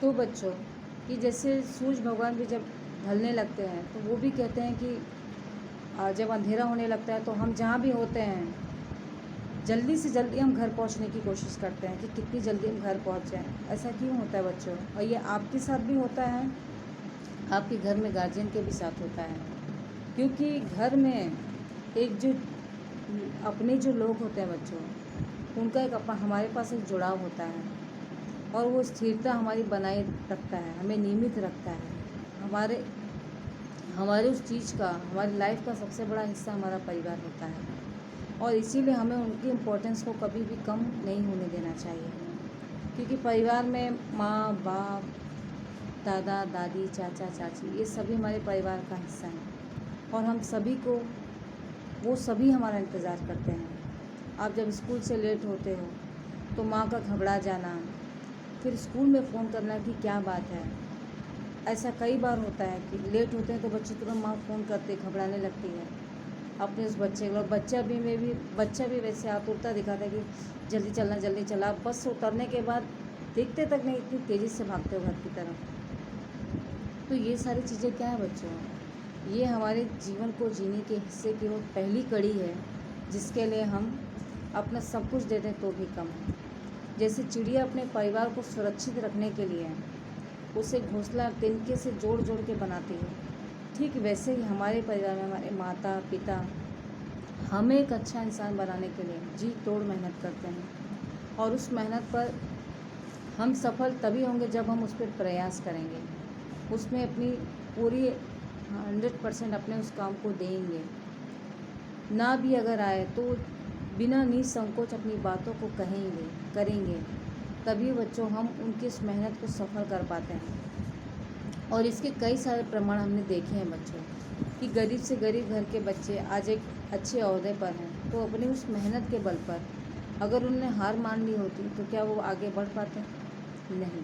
तो बच्चों कि जैसे सूरज भगवान भी जब ढलने लगते हैं तो वो भी कहते हैं कि जब अंधेरा होने लगता है तो हम जहाँ भी होते हैं जल्दी से जल्दी हम घर पहुँचने की कोशिश करते हैं कि कितनी जल्दी हम घर पहुँच जाएं। ऐसा क्यों होता है बच्चों? और ये आपके साथ भी होता है, आपके घर में गार्जियन के भी साथ होता है, क्योंकि घर में एक जो अपने जो लोग होते हैं बच्चों, उनका एक हमारे पास एक जुड़ाव होता है और वो स्थिरता हमारी बनाए रखता है, हमें नियमित रखता है। हमारे हमारे उस चीज़ का, हमारी लाइफ का सबसे बड़ा हिस्सा हमारा परिवार होता है और इसीलिए हमें उनकी इम्पोर्टेंस को कभी भी कम नहीं होने देना चाहिए, क्योंकि परिवार में माँ बाप, दादा दादी, चाचा चाची, ये सभी हमारे परिवार का हिस्सा हैं और हम सभी को, वो सभी हमारा इंतज़ार करते हैं। आप जब स्कूल से लेट होते हो तो माँ का घबरा जाना, फिर स्कूल में फ़ोन करना कि क्या बात है। ऐसा कई बार होता है कि लेट होते हैं तो बच्चे तुरंत माँ फ़ोन करते, घबराने लगती है अपने उस बच्चे को। बच्चा भी वैसे आतुरता दिखाता है कि जल्दी चलना, जल्दी चला। बस उतरने के बाद देखते तक नहीं, इतनी तेज़ी से भागते हो घर की तरफ। तो ये सारी चीज़ें क्या है बच्चों, ये हमारे जीवन को जीने के हिस्से की वो पहली कड़ी है जिसके लिए हम अपना सब कुछ दे दें तो भी कम है। जैसे चिड़िया अपने परिवार को सुरक्षित रखने के लिए उसे घोंसला तिनके से जोड़ जोड़ के बनाती है, ठीक वैसे ही हमारे परिवार में हमारे माता पिता हमें एक अच्छा इंसान बनाने के लिए जी तोड़ मेहनत करते हैं और उस मेहनत पर हम सफल तभी होंगे जब हम उस पर प्रयास करेंगे, उसमें अपनी पूरी 100% अपने उस काम को देंगे। ना भी अगर आए तो बिना निसंकोच अपनी बातों को करेंगे, तभी बच्चों हम उनकी इस मेहनत को सफल कर पाते हैं। और इसके कई सारे प्रमाण हमने देखे हैं बच्चों कि गरीब से गरीब घर के बच्चे आज एक अच्छे ओहदे पर हैं, तो अपनी उस मेहनत के बल पर अगर उन्होंने हार मान ली होती तो क्या वो आगे बढ़ पाते? नहीं।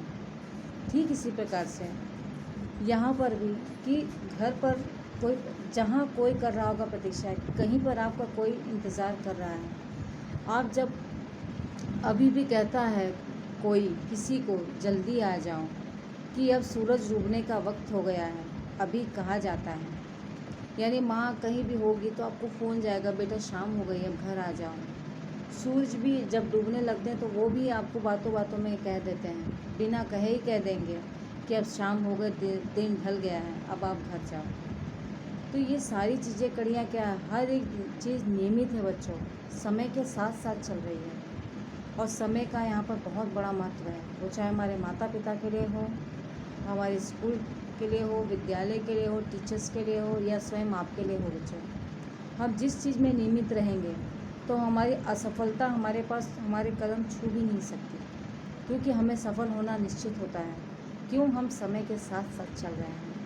ठीक इसी प्रकार से यहाँ पर भी कि घर पर कोई, जहाँ कोई कर रहा होगा प्रतीक्षा, कहीं पर आपका कोई इंतज़ार कर रहा है। आप जब अभी भी कहता है कोई किसी को जल्दी आ जाओ कि अब सूरज डूबने का वक्त हो गया है, अभी कहा जाता है, यानी माँ कहीं भी होगी तो आपको फ़ोन जाएगा, बेटा शाम हो गई, अब घर आ जाओ। सूरज भी जब डूबने लगते हैं तो वो भी आपको बातों बातों में कह देते हैं, बिना कहे ही कह देंगे कि अब शाम हो गए, दिन ढल गया है, अब आप घर जाओ। तो ये सारी चीज़ें कड़ियाँ क्या है, हर एक चीज़ नियमित है बच्चों, समय के साथ साथ चल रही है और समय का यहाँ पर बहुत बड़ा महत्व है। वो चाहे हमारे माता पिता के लिए हो, हमारे स्कूल के लिए हो, विद्यालय के लिए हो, टीचर्स के लिए हो या स्वयं आपके लिए हो बच्चों। हम जिस चीज़ में नियमित रहेंगे तो हमारी असफलता हमारे पास, हमारे कदम छू भी नहीं सकती, क्योंकि हमें सफल होना निश्चित होता है। क्यों? हम समय के साथ साथ चल रहे हैं।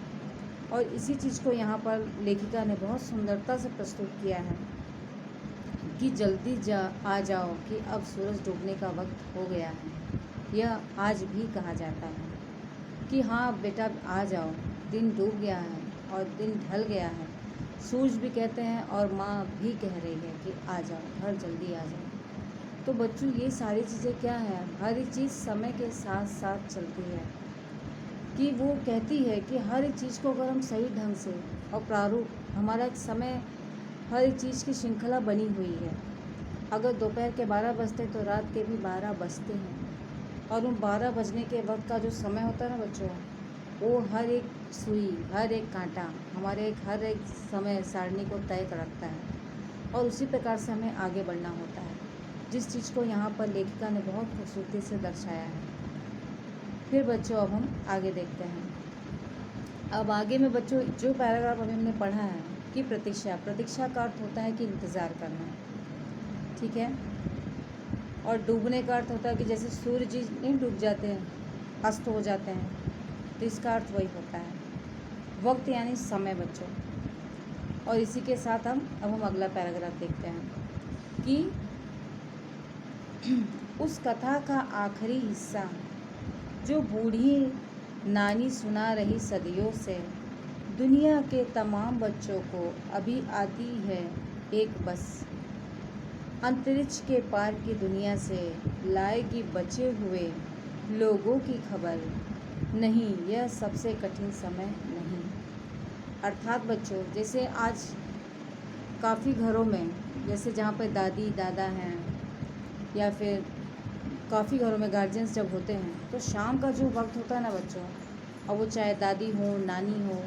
और इसी चीज़ को यहाँ पर लेखिका ने बहुत सुंदरता से प्रस्तुत किया है कि जल्दी आ जाओ कि अब सूरज डूबने का वक्त हो गया है। यह आज भी कहा जाता है कि हाँ बेटा आ जाओ, दिन डूब गया है और दिन ढल गया है। सूरज भी कहते हैं और माँ भी कह रही है कि आ जाओ, घर जल्दी आ जाओ। तो बच्चों ये सारी चीज़ें क्या है, हर एक चीज़ समय के साथ साथ चलती है, कि वो कहती है कि हर एक चीज़ को अगर हम सही ढंग से और प्रारूप, हमारा एक समय, हर एक चीज़ की श्रृंखला बनी हुई है। अगर दोपहर के 12 बजते तो रात के भी 12 बजते हैं और उन 12 बजने के वक्त का जो समय होता है ना बच्चों, वो हर एक सुई, हर एक कांटा हमारे हर एक समय सारणी को तय रखता है और उसी प्रकार से हमें आगे बढ़ना होता है, जिस चीज़ को यहाँ पर लेखिका ने बहुत खूबसूरती से दर्शाया है। फिर बच्चों अब हम आगे देखते हैं। अब आगे में बच्चों जो पैराग्राफ अभी हमने पढ़ा है कि प्रतीक्षा का अर्थ होता है कि इंतज़ार करना, ठीक है। और डूबने का अर्थ होता है कि जैसे सूर्य जी नहीं डूब जाते हैं, अस्त हो जाते हैं, तो इसका अर्थ वही होता है, वक्त यानी समय बच्चों। और इसी के साथ अब हम अगला पैराग्राफ देखते हैं कि उस कथा का आखिरी हिस्सा जो बूढ़ी नानी सुना रही सदियों से, दुनिया के तमाम बच्चों को अभी आती है एक बस, अंतरिक्ष के पार की दुनिया से लाएगी बचे हुए लोगों की खबर। नहीं, यह सबसे कठिन समय नहीं। अर्थात बच्चों, जैसे आज काफ़ी घरों में, जैसे जहाँ पे दादी दादा हैं या फिर काफ़ी घरों में गार्जियंस जब होते हैं, तो शाम का जो वक्त होता है ना बच्चों, और वो चाहे दादी हो नानी हो,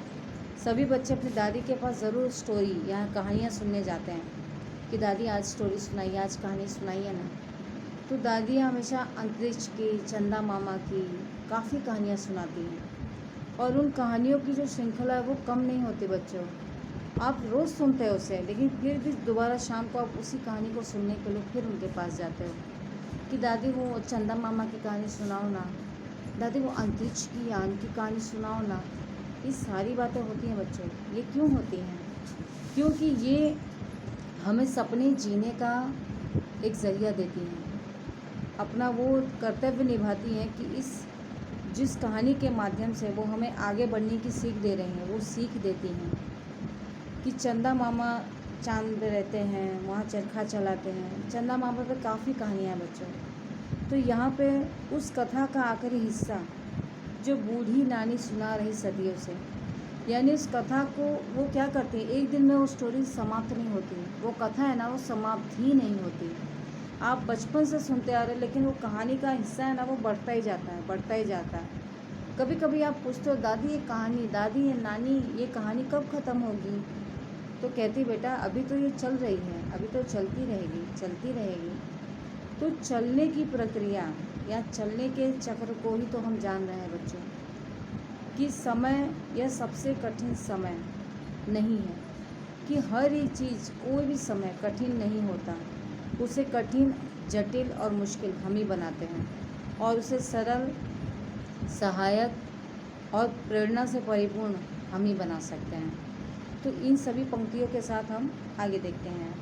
सभी बच्चे अपनी दादी के पास ज़रूर स्टोरी या कहानियाँ सुनने जाते हैं कि दादी आज स्टोरी सुनाइए, आज कहानी सुनाइए ना। तो दादी हमेशा अंतरिक्ष की, चंदा मामा की काफ़ी कहानियाँ सुनाती हैं, और उन कहानियों की जो श्रृंखला है वो कम नहीं होती बच्चों। आप रोज़ सुनते हो उसे, लेकिन फिर भी दोबारा शाम को आप उसी कहानी को सुनने के लिए फिर उनके पास जाते हो कि दादी वो चंदा मामा की कहानी सुनाओ ना, दादी वो अंतरिक्ष की यान की कहानी सुनाओ ना। ये सारी बातें होती हैं बच्चों। ये क्यों होती हैं? क्योंकि ये हमें सपने जीने का एक ज़रिया देती हैं, अपना वो कर्तव्य निभाती हैं कि इस जिस कहानी के माध्यम से वो हमें आगे बढ़ने की सीख दे रही हैं, वो सीख देती हैं कि चंदा मामा चांद पे रहते हैं, वहाँ चरखा चलाते हैं। चंदा मामा पे काफ़ी कहानियाँ हैं बच्चों। तो यहाँ पे उस कथा का आखिरी हिस्सा जो बूढ़ी नानी सुना रही सदियों से, यानी उस कथा को वो क्या करती है, एक दिन में वो स्टोरी समाप्त नहीं होती, वो कथा है ना वो समाप्त ही नहीं होती। आप बचपन से सुनते आ रहे हैं, लेकिन वो कहानी का हिस्सा है ना वो बढ़ता ही जाता है, बढ़ता ही जाता है। कभी कभी आप पूछते हो दादी ये कहानी, दादी ये नानी ये कहानी कब ख़त्म होगी, तो कहती बेटा अभी तो ये चल रही है, अभी तो चलती रहेगी, चलती रहेगी। तो चलने की प्रक्रिया या चलने के चक्र को ही तो हम जान रहे हैं बच्चों, कि समय यह सबसे कठिन समय नहीं है, कि हर एक चीज़ कोई भी समय कठिन नहीं होता, उसे कठिन जटिल और मुश्किल हम ही बनाते हैं, और उसे सरल सहायक और प्रेरणा से परिपूर्ण हम ही बना सकते हैं। तो इन सभी पंक्तियों के साथ हम आगे देखते हैं।